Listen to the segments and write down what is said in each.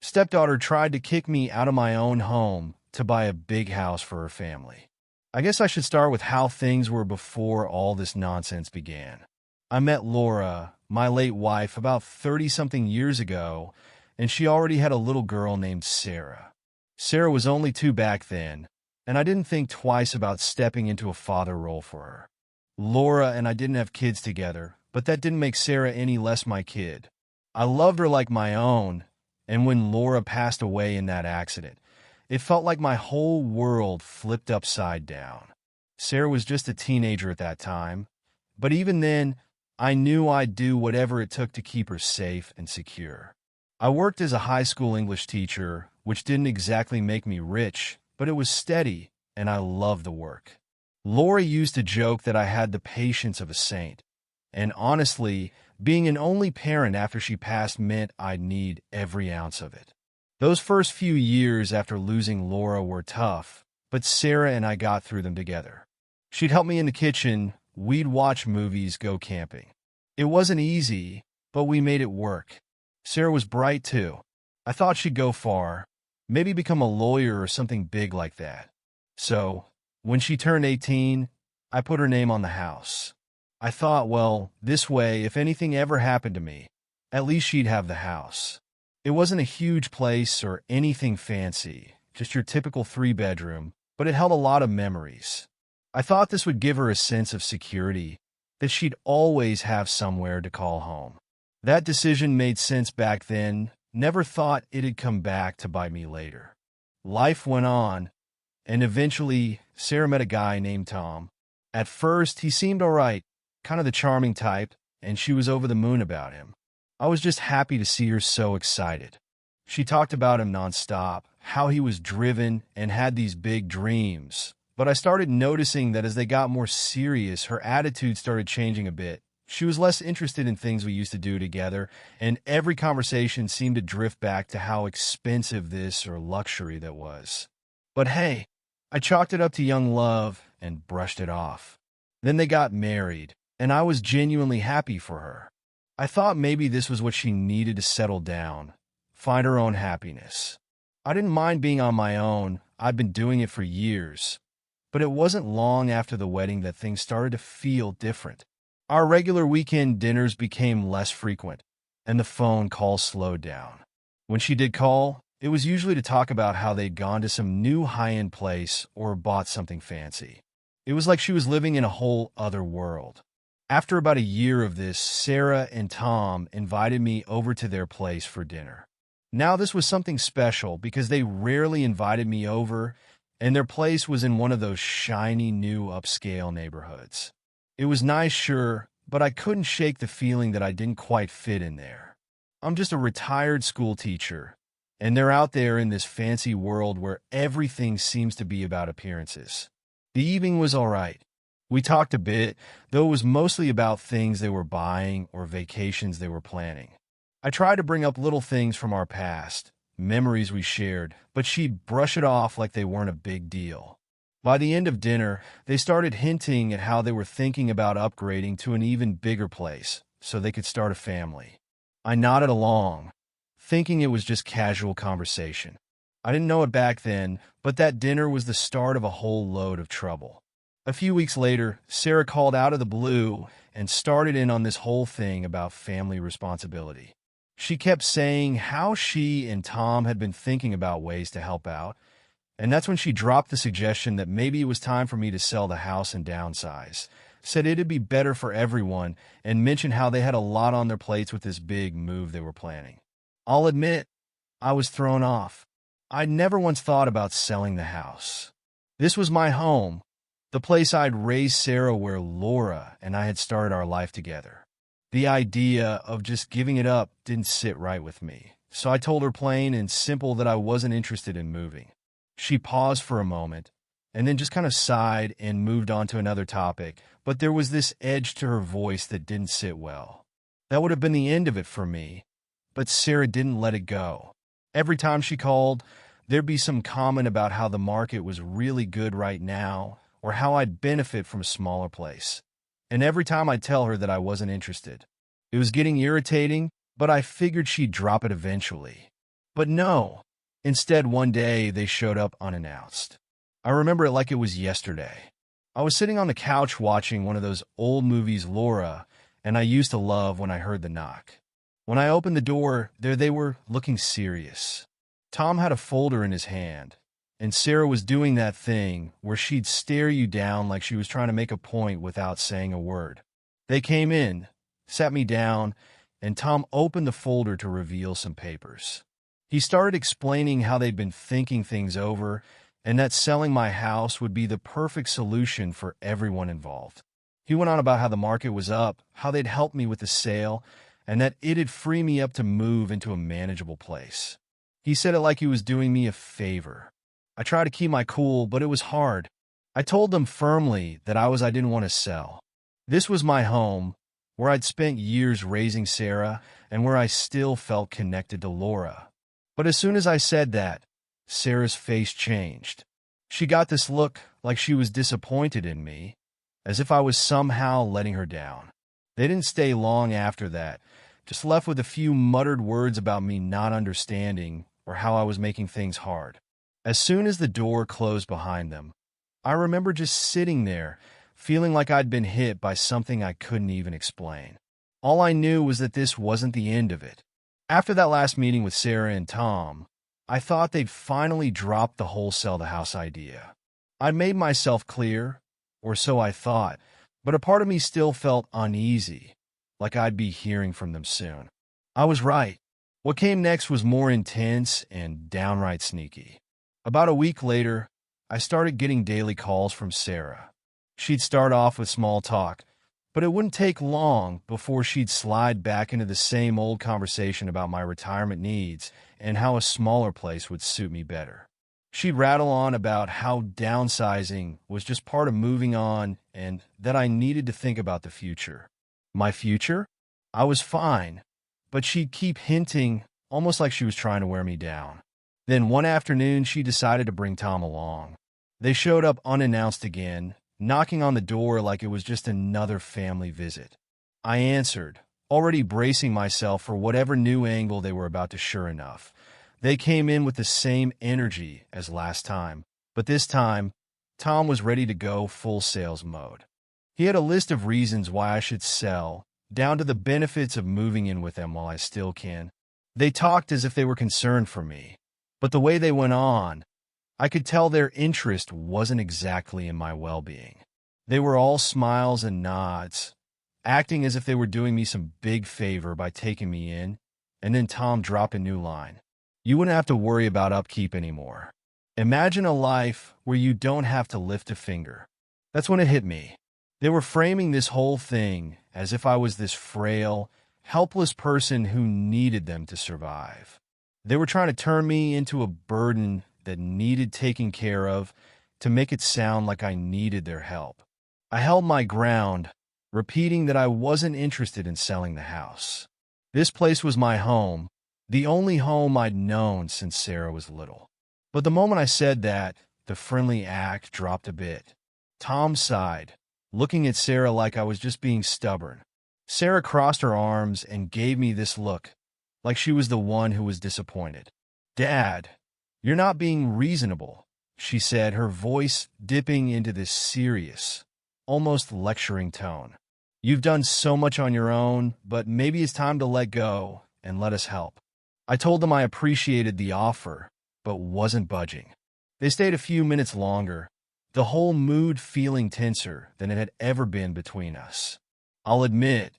Stepdaughter tried to kick me out of my own home to buy a big house for her family. I guess I should start with how things were before all this nonsense began. I met Laura, my late wife, about 30-something years ago, and she already had a little girl named Sarah. Sarah was only 2 back then, and I didn't think twice about stepping into a father role for her. Laura and I didn't have kids together, but that didn't make Sarah any less my kid. I loved her like my own, and when Laura passed away in that accident, it felt like my whole world flipped upside down. Sarah was just a teenager at that time, but even then, I knew I'd do whatever it took to keep her safe and secure. I worked as a high school English teacher, which didn't exactly make me rich, but it was steady, and I loved the work. Laura used to joke that I had the patience of a saint, and honestly, being an only parent after she passed meant I'd need every ounce of it. Those first few years after losing Laura were tough, but Sarah and I got through them together. She'd help me in the kitchen, we'd watch movies, go camping. It wasn't easy, but we made it work. Sarah was bright too. I thought she'd go far, maybe become a lawyer or something big like that. So, when she turned 18, I put her name on the house. I thought, well, this way, if anything ever happened to me, at least she'd have the house. It wasn't a huge place or anything fancy, just your typical 3-bedroom, but it held a lot of memories. I thought this would give her a sense of security, that she'd always have somewhere to call home. That decision made sense back then, never thought it'd come back to bite me later. Life went on, and eventually, Sarah met a guy named Tom. At first, he seemed all right, kind of the charming type, and she was over the moon about him. I was just happy to see her so excited. She talked about him nonstop, how he was driven and had these big dreams. But I started noticing that as they got more serious, her attitude started changing a bit. She was less interested in things we used to do together, and every conversation seemed to drift back to how expensive this or luxury that was. But hey, I chalked it up to young love and brushed it off. Then they got married, and I was genuinely happy for her. I thought maybe this was what she needed to settle down, find her own happiness. I didn't mind being on my own. I'd been doing it for years. But it wasn't long after the wedding that things started to feel different. Our regular weekend dinners became less frequent, and the phone calls slowed down. When she did call, it was usually to talk about how they'd gone to some new high-end place or bought something fancy. It was like she was living in a whole other world. After about a year of this, Sarah and Tom invited me over to their place for dinner. Now this was something special because they rarely invited me over, and their place was in one of those shiny new upscale neighborhoods. It was nice, sure, but I couldn't shake the feeling that I didn't quite fit in there. I'm just a retired school teacher, and they're out there in this fancy world where everything seems to be about appearances. The evening was all right. We talked a bit, though it was mostly about things they were buying or vacations they were planning. I tried to bring up little things from our past, memories we shared, but she'd brush it off like they weren't a big deal. By the end of dinner, they started hinting at how they were thinking about upgrading to an even bigger place so they could start a family. I nodded along, thinking it was just casual conversation. I didn't know it back then, but that dinner was the start of a whole load of trouble. A few weeks later, Sarah called out of the blue and started in on this whole thing about family responsibility. She kept saying how she and Tom had been thinking about ways to help out, and that's when she dropped the suggestion that maybe it was time for me to sell the house and downsize, said it'd be better for everyone, and mentioned how they had a lot on their plates with this big move they were planning. I'll admit, I was thrown off. I'd never once thought about selling the house. This was my home, the place I'd raised Sarah, where Laura and I had started our life together. The idea of just giving it up didn't sit right with me, so I told her plain and simple that I wasn't interested in moving. She paused for a moment, and then just kind of sighed and moved on to another topic, but there was this edge to her voice that didn't sit well. That would have been the end of it for me, but Sarah didn't let it go. Every time she called, there'd be some comment about how the market was really good right now, or how I'd benefit from a smaller place. And every time I'd tell her that I wasn't interested. It was getting irritating, but I figured she'd drop it eventually. But no. Instead, one day, they showed up unannounced. I remember it like it was yesterday. I was sitting on the couch watching one of those old movies, Laura, and I used to love when I heard the knock. When I opened the door, there they were, looking serious. Tom had a folder in his hand, and Sarah was doing that thing where she'd stare you down like she was trying to make a point without saying a word. They came in, sat me down, and Tom opened the folder to reveal some papers. He started explaining how they'd been thinking things over and that selling my house would be the perfect solution for everyone involved. He went on about how the market was up, how they'd help me with the sale, and that it'd free me up to move into a manageable place. He said it like he was doing me a favor. I tried to keep my cool, but it was hard. I told them firmly that I didn't want to sell. This was my home, where I'd spent years raising Sarah and where I still felt connected to Laura. But as soon as I said that, Sarah's face changed. She got this look like she was disappointed in me, as if I was somehow letting her down. They didn't stay long after that, just left with a few muttered words about me not understanding or how I was making things hard. As soon as the door closed behind them, I remember just sitting there, feeling like I'd been hit by something I couldn't even explain. All I knew was that this wasn't the end of it. After that last meeting with Sarah and Tom, I thought they'd finally dropped the whole sell the house idea. I'd made myself clear, or so I thought, but a part of me still felt uneasy, like I'd be hearing from them soon. I was right. What came next was more intense and downright sneaky. About a week later, I started getting daily calls from Sarah. She'd start off with small talk, but it wouldn't take long before she'd slide back into the same old conversation about my retirement needs and how a smaller place would suit me better. She'd rattle on about how downsizing was just part of moving on and that I needed to think about the future. My future? I was fine, but she'd keep hinting, almost like she was trying to wear me down. Then one afternoon, she decided to bring Tom along. They showed up unannounced again, knocking on the door like it was just another family visit. I answered, already bracing myself for whatever new angle they were about to. Sure enough, they came in with the same energy as last time, but this time, Tom was ready to go full sales mode. He had a list of reasons why I should sell, down to the benefits of moving in with them while I still can. They talked as if they were concerned for me, but the way they went on, I could tell their interest wasn't exactly in my well-being. They were all smiles and nods, acting as if they were doing me some big favor by taking me in, and then Tom dropped a new line. You wouldn't have to worry about upkeep anymore. Imagine a life where you don't have to lift a finger. That's when it hit me. They were framing this whole thing as if I was this frail, helpless person who needed them to survive. They were trying to turn me into a burden that needed taking care of to make it sound like I needed their help. I held my ground, repeating that I wasn't interested in selling the house. This place was my home, the only home I'd known since Sarah was little. But the moment I said that, the friendly act dropped a bit. Tom sighed, looking at Sarah like I was just being stubborn. Sarah crossed her arms and gave me this look, like she was the one who was disappointed. Dad, you're not being reasonable, she said, her voice dipping into this serious, almost lecturing tone. You've done so much on your own, but maybe it's time to let go and let us help. I told them I appreciated the offer, but wasn't budging. They stayed a few minutes longer, the whole mood feeling tenser than it had ever been between us. I'll admit,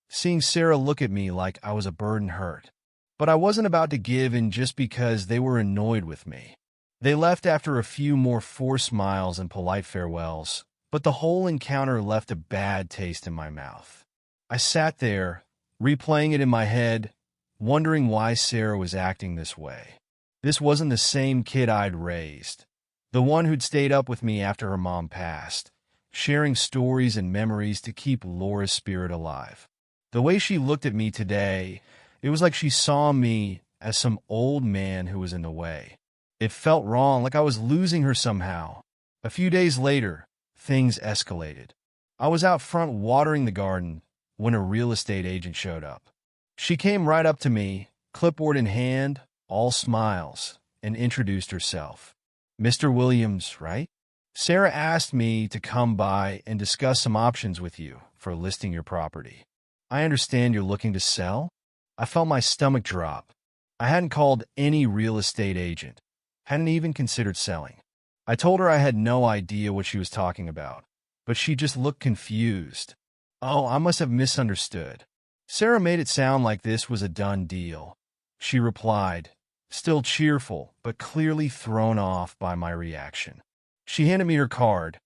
seeing Sarah look at me like I was a burden hurt. But I wasn't about to give in just because they were annoyed with me. They left after a few more forced smiles and polite farewells, but the whole encounter left a bad taste in my mouth. I sat there, replaying it in my head, wondering why Sarah was acting this way. This wasn't the same kid I'd raised, the one who'd stayed up with me after her mom passed, sharing stories and memories to keep Laura's spirit alive. The way she looked at me today, it was like she saw me as some old man who was in the way. It felt wrong, like I was losing her somehow. A few days later, things escalated. I was out front watering the garden when a real estate agent showed up. She came right up to me, clipboard in hand, all smiles, and introduced herself. "Mr. Williams, right? Sarah asked me to come by and discuss some options with you for listing your property. I understand you're looking to sell?" I felt my stomach drop. I hadn't called any real estate agent, hadn't even considered selling. I told her I had no idea what she was talking about, but she just looked confused. Oh, I must have misunderstood. Sarah made it sound like this was a done deal. She replied, still cheerful, but clearly thrown off by my reaction. She handed me her card,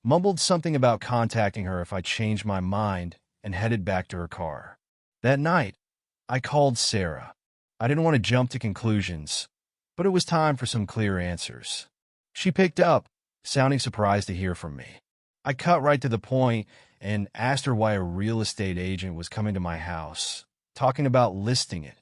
mumbled something about contacting her if I changed my mind, and headed back to her car. That night, I called Sarah. I didn't want to jump to conclusions, but it was time for some clear answers. She picked up, sounding surprised to hear from me. I cut right to the point and asked her why a real estate agent was coming to my house, talking about listing it.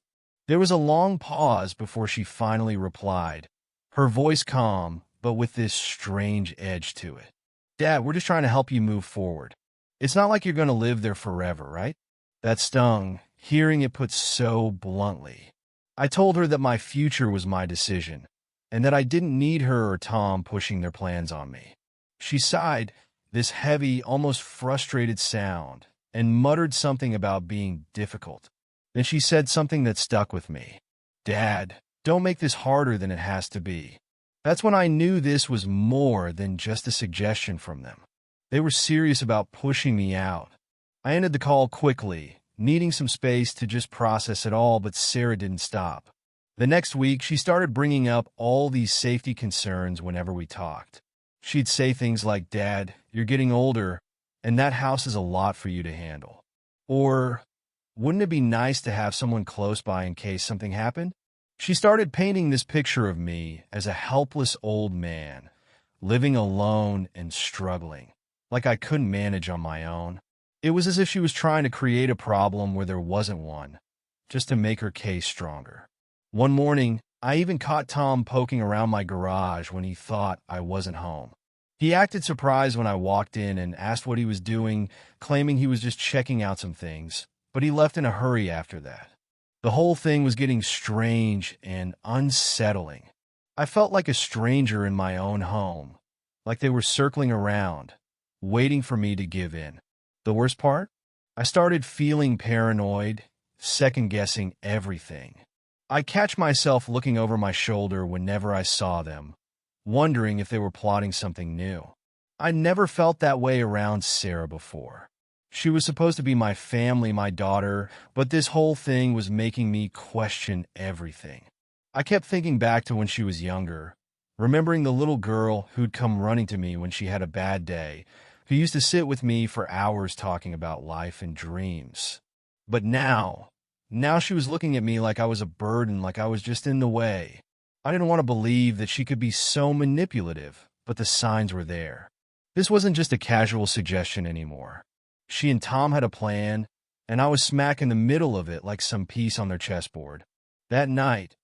There was a long pause before she finally replied, her voice calm, but with this strange edge to it. "Dad, we're just trying to help you move forward. It's not like you're going to live there forever, right?" That stung, hearing it put so bluntly. I told her that my future was my decision, and that I didn't need her or Tom pushing their plans on me. She sighed, this heavy, almost frustrated sound, and muttered something about being difficult. Then she said something that stuck with me. "Dad, don't make this harder than it has to be." That's when I knew this was more than just a suggestion from them. They were serious about pushing me out. I ended the call quickly, needing some space to just process it all, but Sarah didn't stop. The next week, she started bringing up all these safety concerns whenever we talked. She'd say things like, "Dad, you're getting older, and that house is a lot for you to handle." Or, "Wouldn't it be nice to have someone close by in case something happened?" She started painting this picture of me as a helpless old man, living alone and struggling, like I couldn't manage on my own. It was as if she was trying to create a problem where there wasn't one, just to make her case stronger. One morning, I even caught Tom poking around my garage when he thought I wasn't home. He acted surprised when I walked in and asked what he was doing, claiming he was just checking out some things, but he left in a hurry after that. The whole thing was getting strange and unsettling. I felt like a stranger in my own home, like they were circling around, waiting for me to give in. The worst part? I started feeling paranoid, second-guessing everything. I catch myself looking over my shoulder whenever I saw them, wondering if they were plotting something new. I never felt that way around Sarah before. She was supposed to be my family, my daughter, but this whole thing was making me question everything. I kept thinking back to when she was younger, remembering the little girl who'd come running to me when she had a bad day, who used to sit with me for hours talking about life and dreams. But now she was looking at me like I was a burden, like I was just in the way. I didn't want to believe that she could be so manipulative, but the signs were there. This wasn't just a casual suggestion anymore. She and Tom had a plan, and I was smack in the middle of it like some piece on their chessboard. That night,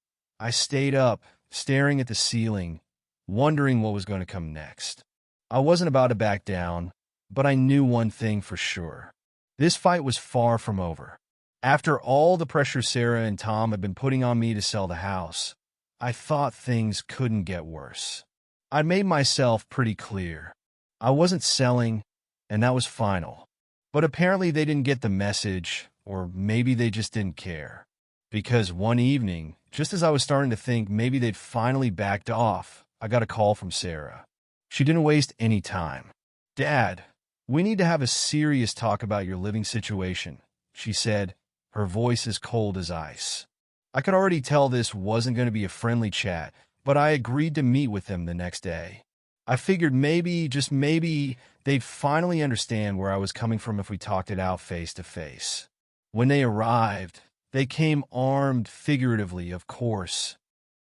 I stayed up, staring at the ceiling, wondering what was going to come next. I wasn't about to back down, but I knew one thing for sure. This fight was far from over. After all the pressure Sarah and Tom had been putting on me to sell the house, I thought things couldn't get worse. I'd made myself pretty clear. I wasn't selling, and that was final. But apparently they didn't get the message, or maybe they just didn't care. Because one evening, just as I was starting to think maybe they'd finally backed off, I got a call from Sarah. She didn't waste any time. "Dad, we need to have a serious talk about your living situation," she said, her voice as cold as ice. I could already tell this wasn't going to be a friendly chat, but I agreed to meet with them the next day. I figured maybe, just maybe, they'd finally understand where I was coming from if we talked it out face to face. When they arrived, they came armed figuratively, of course.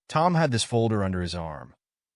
Tom had this folder under his arm,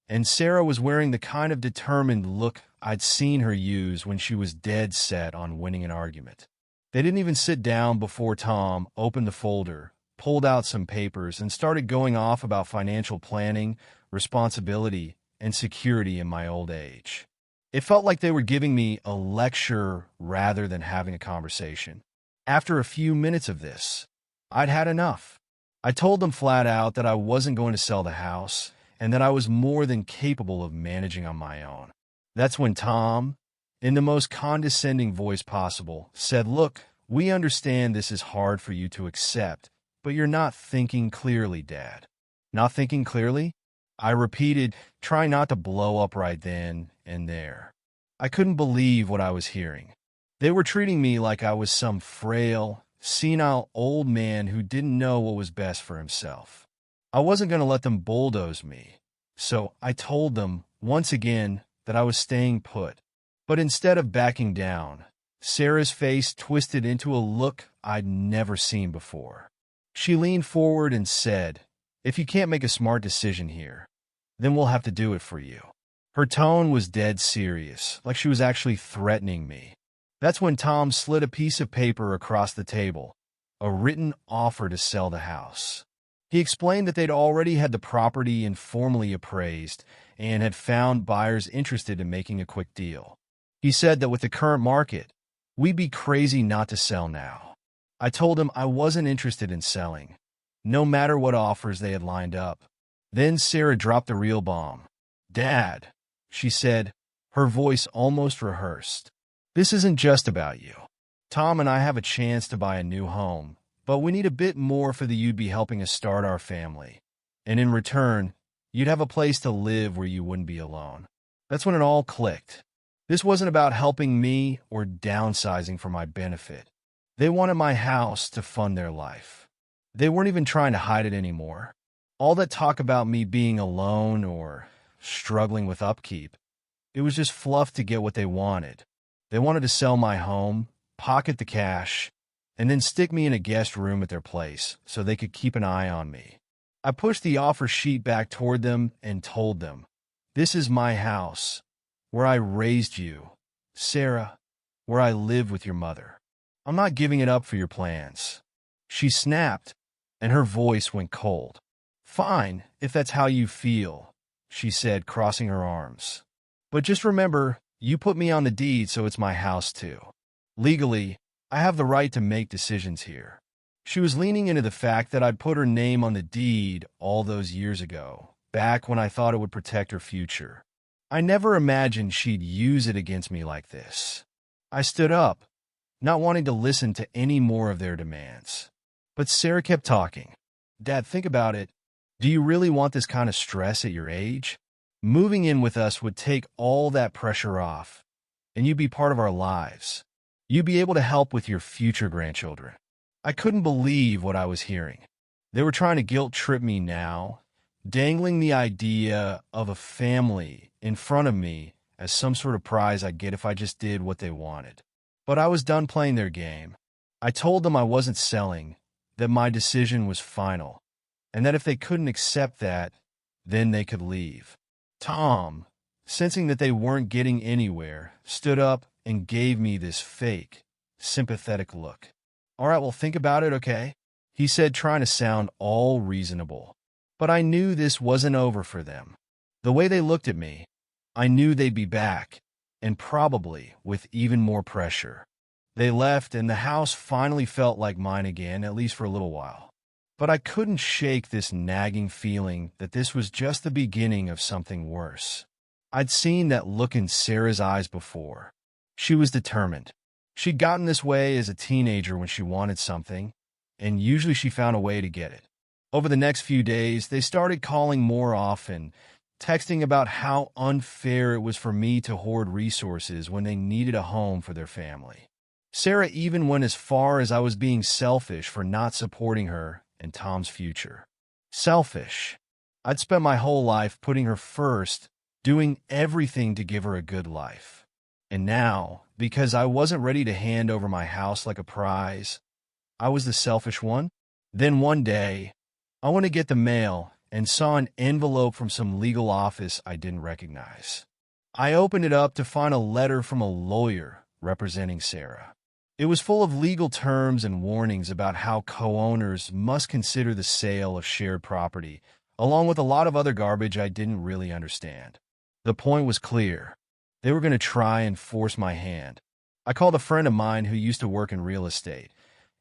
and Sarah was wearing the kind of determined look I'd seen her use when she was dead set on winning an argument. They didn't even sit down before Tom opened the folder, pulled out some papers, and started going off about financial planning, responsibility, and security in my old age. It felt like they were giving me a lecture rather than having a conversation. After a few minutes of this, I'd had enough. I told them flat out that I wasn't going to sell the house and that I was more than capable of managing on my own. That's when Tom, in the most condescending voice possible, said, "Look, we understand this is hard for you to accept, but you're not thinking clearly, Dad." Not thinking clearly? I repeated, trying not to blow up right then and there. I couldn't believe what I was hearing. They were treating me like I was some frail, senile old man who didn't know what was best for himself. I wasn't going to let them bulldoze me, so I told them, once again, that I was staying put. But instead of backing down, Sarah's face twisted into a look I'd never seen before. She leaned forward and said, "If you can't make a smart decision here, then we'll have to do it for you." Her tone was dead serious, like she was actually threatening me. That's when Tom slid a piece of paper across the table, a written offer to sell the house. He explained that they'd already had the property informally appraised and had found buyers interested in making a quick deal. He said that with the current market, we'd be crazy not to sell now. I told him I wasn't interested in selling, no matter what offers they had lined up. Then Sarah dropped the real bomb. "Dad," she said, her voice almost rehearsed, "this isn't just about you. Tom and I have a chance to buy a new home, but we need a bit more for the you'd be helping us start our family. And in return, you'd have a place to live where you wouldn't be alone." That's when it all clicked. This wasn't about helping me or downsizing for my benefit. They wanted my house to fund their life. They weren't even trying to hide it anymore. All that talk about me being alone or struggling with upkeep, it was just fluff to get what they wanted. They wanted to sell my home, pocket the cash, and then stick me in a guest room at their place so they could keep an eye on me. I pushed the offer sheet back toward them and told them, "This is my house, where I raised you, Sarah, where I live with your mother. I'm not giving it up for your plans." She snapped, and her voice went cold. "Fine, if that's how you feel," she said, crossing her arms. "But just remember, you put me on the deed, so it's my house too. Legally, I have the right to make decisions here." She was leaning into the fact that I'd put her name on the deed all those years ago, back when I thought it would protect her future. I never imagined she'd use it against me like this. I stood up, not wanting to listen to any more of their demands. But Sarah kept talking. "Dad, think about it. Do you really want this kind of stress at your age? Moving in with us would take all that pressure off, and you'd be part of our lives. You'd be able to help with your future grandchildren." I couldn't believe what I was hearing. They were trying to guilt trip me now, dangling the idea of a family in front of me as some sort of prize I'd get if I just did what they wanted. But I was done playing their game. I told them I wasn't selling, that my decision was final, and that if they couldn't accept that, then they could leave. Tom, sensing that they weren't getting anywhere, stood up and gave me this fake, sympathetic look. "All right, well, think about it, okay?" he said, trying to sound all reasonable. But I knew this wasn't over for them. The way they looked at me, I knew they'd be back, and probably with even more pressure. They left, and the house finally felt like mine again, at least for a little while. But I couldn't shake this nagging feeling that this was just the beginning of something worse. I'd seen that look in Sarah's eyes before. She was determined. She'd gotten this way as a teenager when she wanted something, and usually she found a way to get it. Over the next few days, they started calling more often, texting about how unfair it was for me to hoard resources when they needed a home for their family. Sarah even went as far as I was being selfish for not supporting her and Tom's future. Selfish. I'd spent my whole life putting her first, doing everything to give her a good life. And now, because I wasn't ready to hand over my house like a prize, I was the selfish one. Then one day, I went to get the mail and saw an envelope from some legal office I didn't recognize. I opened it up to find a letter from a lawyer representing Sarah. It was full of legal terms and warnings about how co-owners must consider the sale of shared property, along with a lot of other garbage I didn't really understand. The point was clear. They were going to try and force my hand. I called a friend of mine who used to work in real estate,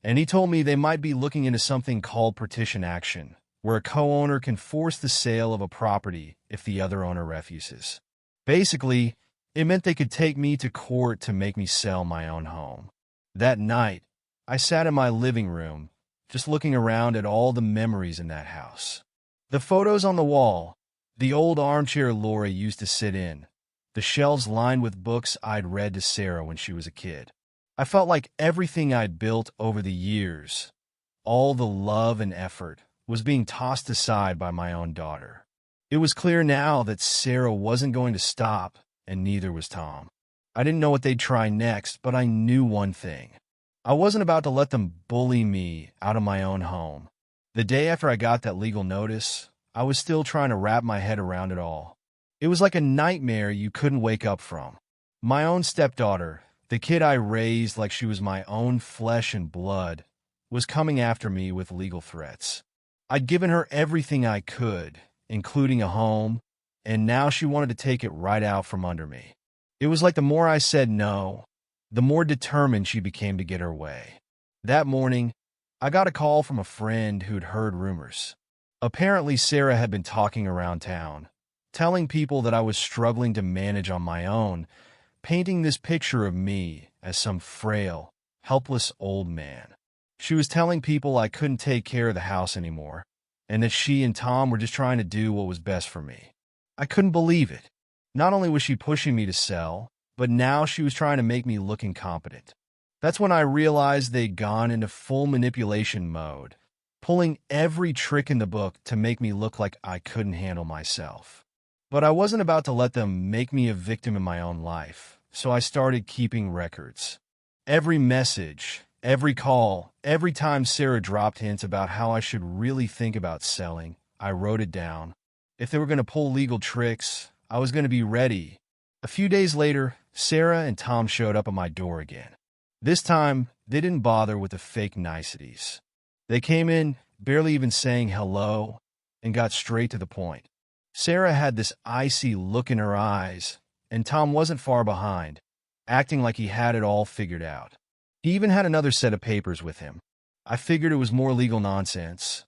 And he told me they might be looking into something called partition action, where a co-owner can force the sale of a property if the other owner refuses. Basically, it meant they could take me to court to make me sell my own home. That night, I sat in my living room, just looking around at all the memories in that house. The photos on the wall, the old armchair Laura used to sit in, the shelves lined with books I'd read to Sarah when she was a kid. I felt like everything I'd built over the years, all the love and effort, was being tossed aside by my own daughter. It was clear now that Sarah wasn't going to stop, and neither was Tom. I didn't know what they'd try next, but I knew one thing. I wasn't about to let them bully me out of my own home. The day after I got that legal notice, I was still trying to wrap my head around it all. It was like a nightmare you couldn't wake up from. My own stepdaughter, the kid I raised like she was my own flesh and blood, was coming after me with legal threats. I'd given her everything I could, including a home, and now she wanted to take it right out from under me. It was like the more I said no, the more determined she became to get her way. That morning, I got a call from a friend who'd heard rumors. Apparently, Sarah had been talking around town, telling people that I was struggling to manage on my own, painting this picture of me as some frail, helpless old man. She was telling people I couldn't take care of the house anymore, and that she and Tom were just trying to do what was best for me. I couldn't believe it. Not only was she pushing me to sell, but now she was trying to make me look incompetent. That's when I realized they'd gone into full manipulation mode, pulling every trick in the book to make me look like I couldn't handle myself. But I wasn't about to let them make me a victim in my own life, so I started keeping records. Every message, every call, every time Sarah dropped hints about how I should really think about selling, I wrote it down. If they were going to pull legal tricks, I was going to be ready. A few days later, Sarah and Tom showed up at my door again. This time, they didn't bother with the fake niceties. They came in, barely even saying hello, and got straight to the point. Sarah had this icy look in her eyes, and Tom wasn't far behind, acting like he had it all figured out. He even had another set of papers with him. I figured it was more legal nonsense.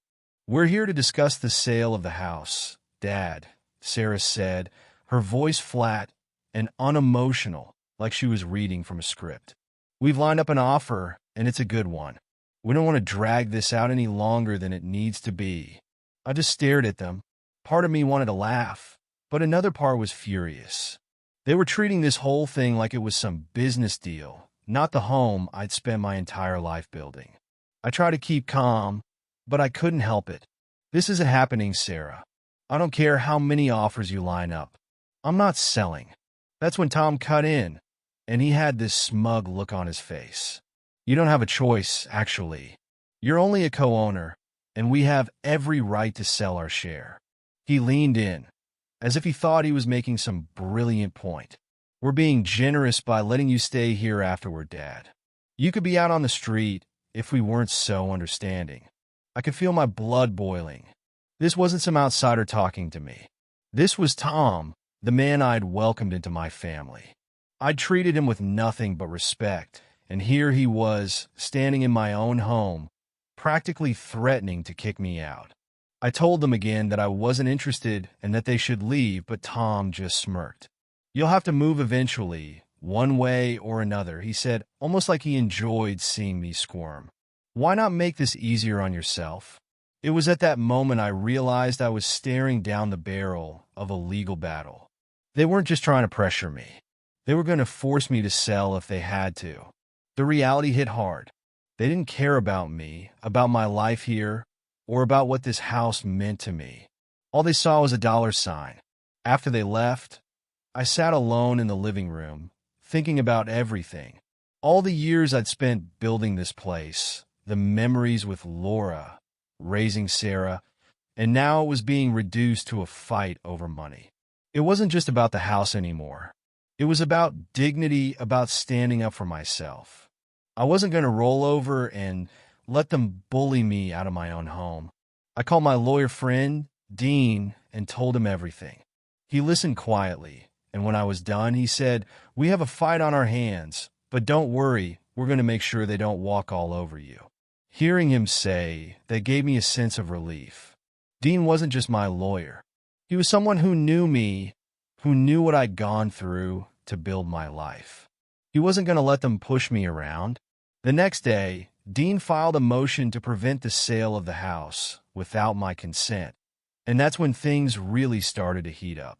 "We're here to discuss the sale of the house, Dad," Sarah said, her voice flat and unemotional, like she was reading from a script. "We've lined up an offer, and it's a good one. We don't want to drag this out any longer than it needs to be." I just stared at them. Part of me wanted to laugh, but another part was furious. They were treating this whole thing like it was some business deal, not the home I'd spent my entire life building. I tried to keep calm, but I couldn't help it. "This isn't happening, Sarah. I don't care how many offers you line up. I'm not selling." That's when Tom cut in, and he had this smug look on his face. "You don't have a choice, actually. You're only a co-owner, and we have every right to sell our share." He leaned in, as if he thought he was making some brilliant point. "We're being generous by letting you stay here afterward, Dad. You could be out on the street if we weren't so understanding." I could feel my blood boiling. This wasn't some outsider talking to me. This was Tom, the man I'd welcomed into my family. I'd treated him with nothing but respect, and here he was, standing in my own home, practically threatening to kick me out. I told them again that I wasn't interested and that they should leave, but Tom just smirked. "You'll have to move eventually, one way or another," he said, almost like he enjoyed seeing me squirm. "Why not make this easier on yourself?" It was at that moment I realized I was staring down the barrel of a legal battle. They weren't just trying to pressure me. They were going to force me to sell if they had to. The reality hit hard. They didn't care about me, about my life here, or about what this house meant to me. All they saw was a dollar sign. After they left, I sat alone in the living room, thinking about everything. All the years I'd spent building this place, the memories with Laura, raising Sarah, and now it was being reduced to a fight over money. It wasn't just about the house anymore. It was about dignity, about standing up for myself. I wasn't going to roll over and let them bully me out of my own home. I called my lawyer friend, Dean, and told him everything. He listened quietly, and when I was done, he said, "We have a fight on our hands, but don't worry, we're going to make sure they don't walk all over you." Hearing him say that gave me a sense of relief. Dean wasn't just my lawyer. He was someone who knew me, who knew what I'd gone through to build my life. He wasn't going to let them push me around. The next day, Dean filed a motion to prevent the sale of the house without my consent. And that's when things really started to heat up.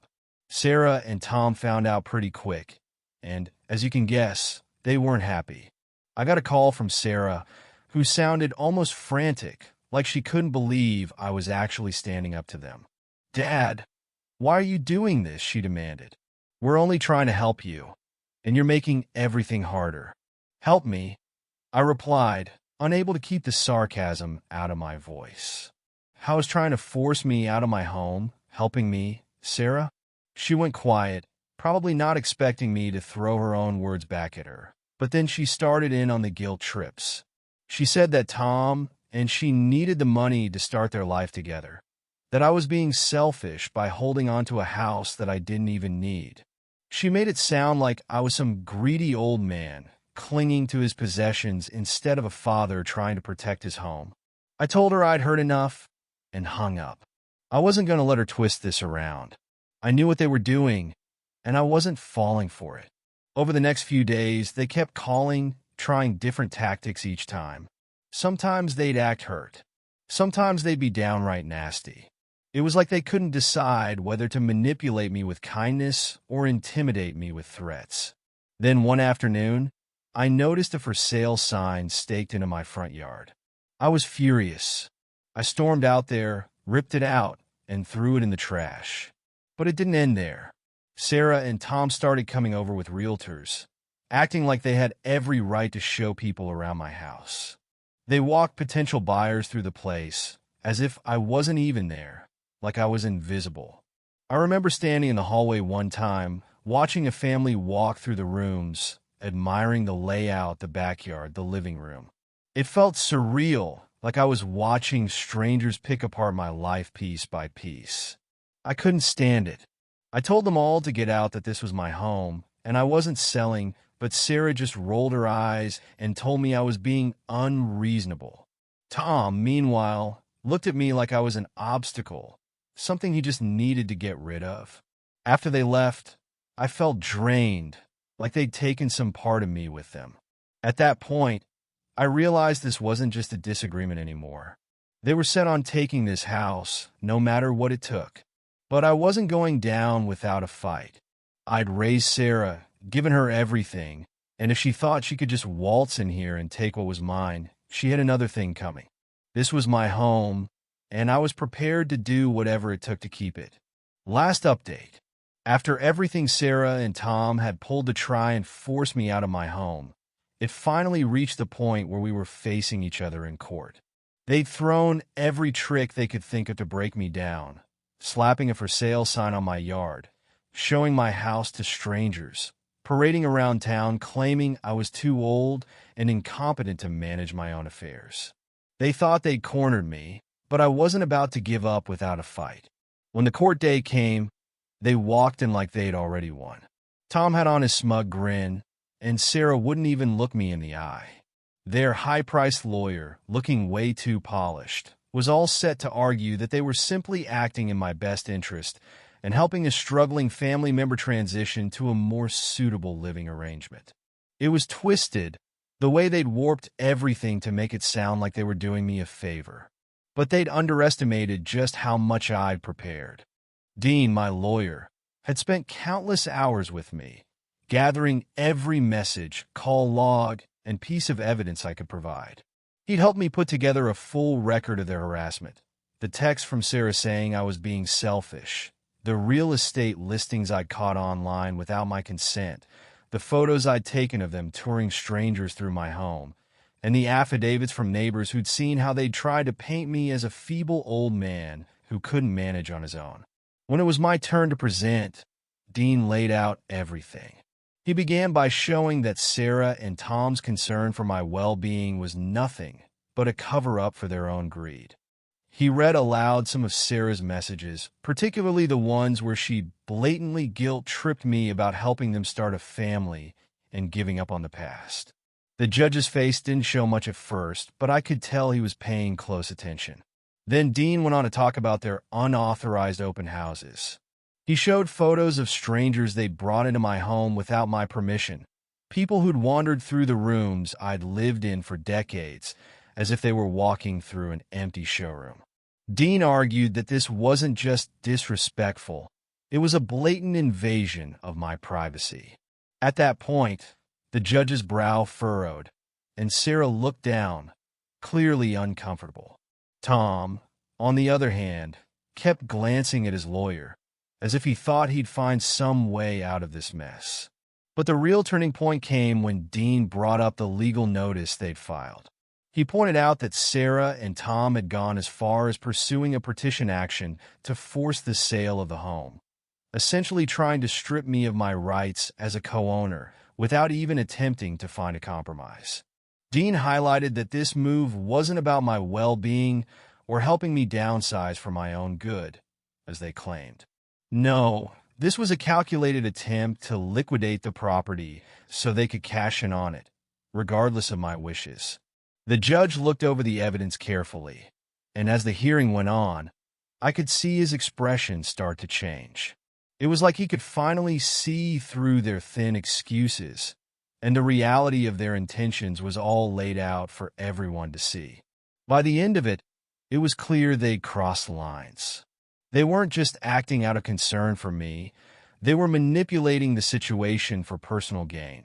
Sarah and Tom found out pretty quick. And, as you can guess, they weren't happy. I got a call from Sarah, who sounded almost frantic, like she couldn't believe I was actually standing up to them. "Dad, why are you doing this?" she demanded. "We're only trying to help you, and you're making everything harder." "Help me," I replied, unable to keep the sarcasm out of my voice. "How is trying to force me out of my home helping me, Sarah?" She went quiet, probably not expecting me to throw her own words back at her. But then she started in on the guilt trips. She said that Tom and she needed the money to start their life together, that I was being selfish by holding on to a house that I didn't even need. She made it sound like I was some greedy old man clinging to his possessions instead of a father trying to protect his home. I told her I'd heard enough and hung up. I wasn't going to let her twist this around. I knew what they were doing, and I wasn't falling for it. Over the next few days, they kept calling, trying different tactics each time. Sometimes they'd act hurt. Sometimes they'd be downright nasty. It was like they couldn't decide whether to manipulate me with kindness or intimidate me with threats. Then one afternoon, I noticed a for sale sign staked into my front yard. I was furious. I stormed out there, ripped it out, and threw it in the trash. But it didn't end there. Sarah and Tom started coming over with realtors, acting like they had every right to show people around my house. They walked potential buyers through the place, as if I wasn't even there, like I was invisible. I remember standing in the hallway one time, watching a family walk through the rooms, admiring the layout, the backyard, the living room. It felt surreal, like I was watching strangers pick apart my life piece by piece. I couldn't stand it. I told them all to get out, that this was my home, and I wasn't selling, but Sarah just rolled her eyes and told me I was being unreasonable. Tom, meanwhile, looked at me like I was an obstacle, something he just needed to get rid of. After they left, I felt drained, like they'd taken some part of me with them. At that point, I realized this wasn't just a disagreement anymore. They were set on taking this house, no matter what it took. But I wasn't going down without a fight. I'd raised Sarah, given her everything, and if she thought she could just waltz in here and take what was mine, she had another thing coming. This was my home, and I was prepared to do whatever it took to keep it. Last update. After everything Sarah and Tom had pulled to try and force me out of my home, it finally reached the point where we were facing each other in court. They'd thrown every trick they could think of to break me down, slapping a for sale sign on my yard, showing my house to strangers, parading around town claiming I was too old and incompetent to manage my own affairs. They thought they'd cornered me, but I wasn't about to give up without a fight. When the court day came, they walked in like they'd already won. Tom had on his smug grin, and Sarah wouldn't even look me in the eye. Their high-priced lawyer, looking way too polished, was all set to argue that they were simply acting in my best interest and helping a struggling family member transition to a more suitable living arrangement. It was twisted, the way they'd warped everything to make it sound like they were doing me a favor. But they'd underestimated just how much I'd prepared. Dean, my lawyer, had spent countless hours with me, gathering every message, call log, and piece of evidence I could provide. He'd helped me put together a full record of their harassment. The text from Sarah saying I was being selfish, the real estate listings I'd caught online without my consent, the photos I'd taken of them touring strangers through my home, and the affidavits from neighbors who'd seen how they'd tried to paint me as a feeble old man who couldn't manage on his own. When it was my turn to present, Dean laid out everything. He began by showing that Sarah and Tom's concern for my well-being was nothing but a cover-up for their own greed. He read aloud some of Sarah's messages, particularly the ones where she blatantly guilt-tripped me about helping them start a family and giving up on the past. The judge's face didn't show much at first, but I could tell he was paying close attention. Then Dean went on to talk about their unauthorized open houses. He showed photos of strangers they'd brought into my home without my permission, people who'd wandered through the rooms I'd lived in for decades, as if they were walking through an empty showroom. Dean argued that this wasn't just disrespectful, it was a blatant invasion of my privacy. At that point, the judge's brow furrowed, and Sarah looked down, clearly uncomfortable. Tom, on the other hand, kept glancing at his lawyer, as if he thought he'd find some way out of this mess. But the real turning point came when Dean brought up the legal notice they'd filed. He pointed out that Sarah and Tom had gone as far as pursuing a petition action to force the sale of the home, essentially trying to strip me of my rights as a co-owner without even attempting to find a compromise. Dean highlighted that this move wasn't about my well-being or helping me downsize for my own good, as they claimed. No, this was a calculated attempt to liquidate the property so they could cash in on it, regardless of my wishes. The judge looked over the evidence carefully, and as the hearing went on, I could see his expression start to change. It was like he could finally see through their thin excuses, and the reality of their intentions was all laid out for everyone to see. By the end of it, it was clear they'd crossed lines. They weren't just acting out of concern for me, they were manipulating the situation for personal gain,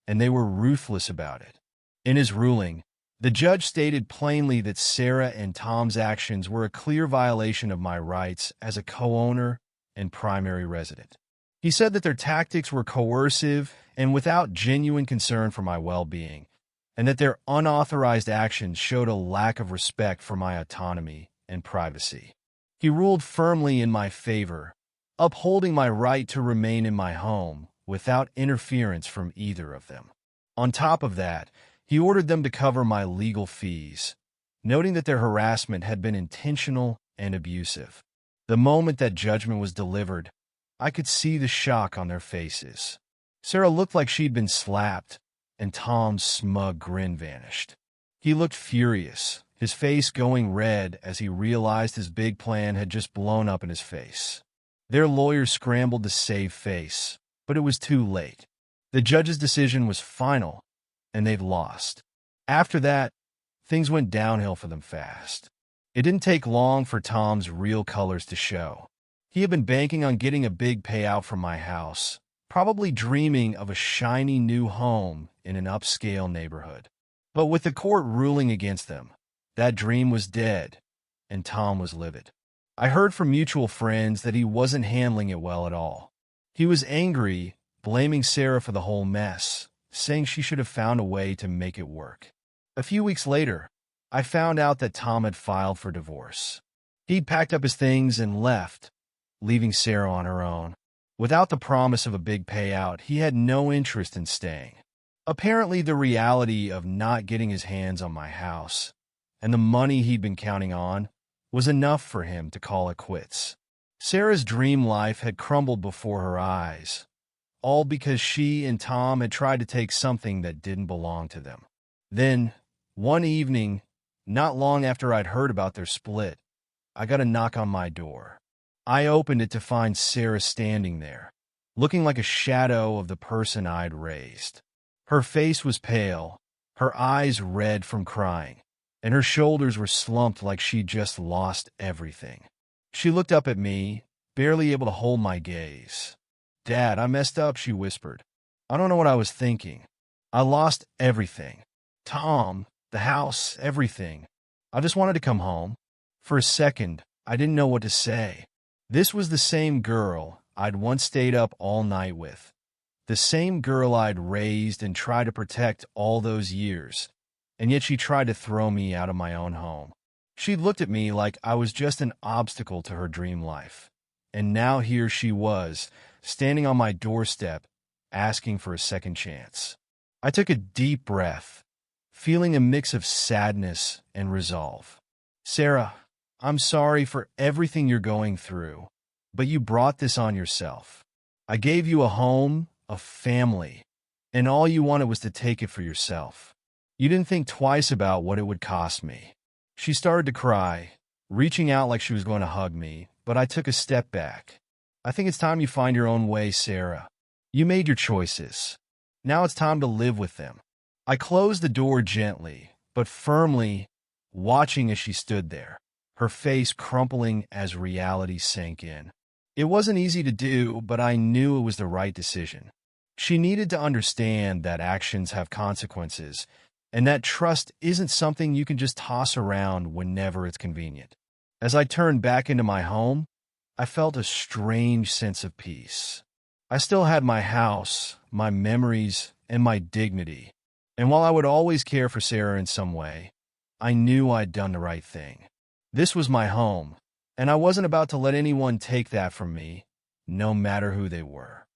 and they were ruthless about it. In his ruling, the judge stated plainly that Sarah and Tom's actions were a clear violation of my rights as a co-owner and primary resident. He said that their tactics were coercive and without genuine concern for my well-being, and that their unauthorized actions showed a lack of respect for my autonomy and privacy. He ruled firmly in my favor, upholding my right to remain in my home without interference from either of them. On top of that, he ordered them to cover my legal fees, noting that their harassment had been intentional and abusive. The moment that judgment was delivered, I could see the shock on their faces. Sarah looked like she'd been slapped, and Tom's smug grin vanished. He looked furious, his face going red as he realized his big plan had just blown up in his face. Their lawyers scrambled to save face, but it was too late. The judge's decision was final, and they'd lost. After that, things went downhill for them fast. It didn't take long for Tom's real colors to show. He had been banking on getting a big payout from my house, probably dreaming of a shiny new home in an upscale neighborhood. But with the court ruling against them, that dream was dead, and Tom was livid. I heard from mutual friends that he wasn't handling it well at all. He was angry, blaming Sarah for the whole mess, saying she should have found a way to make it work. A few weeks later, I found out that Tom had filed for divorce. He'd packed up his things and left, leaving Sarah on her own. Without the promise of a big payout, he had no interest in staying. Apparently, the reality of not getting his hands on my house and the money he'd been counting on was enough for him to call it quits. Sarah's dream life had crumbled before her eyes, all because she and Tom had tried to take something that didn't belong to them. Then, one evening, not long after I'd heard about their split, I got a knock on my door. I opened it to find Sarah standing there, looking like a shadow of the person I'd raised. Her face was pale, her eyes red from crying, and her shoulders were slumped like she'd just lost everything. She looked up at me, barely able to hold my gaze. "Dad, I messed up," she whispered. "I don't know what I was thinking. I lost everything. Tom, the house, everything. I just wanted to come home." For a second, I didn't know what to say. This was the same girl I'd once stayed up all night with. The same girl I'd raised and tried to protect all those years, and yet she tried to throw me out of my own home. She looked at me like I was just an obstacle to her dream life. And now here she was, standing on my doorstep, asking for a second chance. I took a deep breath, feeling a mix of sadness and resolve. "Sarah, I'm sorry for everything you're going through, but you brought this on yourself. I gave you a home, a family, and all you wanted was to take it for yourself. You didn't think twice about what it would cost me." She started to cry, reaching out like she was going to hug me, but I took a step back. "I think it's time you find your own way, Sarah. You made your choices. Now it's time to live with them." I closed the door gently, but firmly, watching as she stood there, her face crumpling as reality sank in. It wasn't easy to do, but I knew it was the right decision. She needed to understand that actions have consequences, and that trust isn't something you can just toss around whenever it's convenient. As I turned back into my home, I felt a strange sense of peace. I still had my house, my memories, and my dignity. And while I would always care for Sarah in some way, I knew I'd done the right thing. This was my home, and I wasn't about to let anyone take that from me, no matter who they were.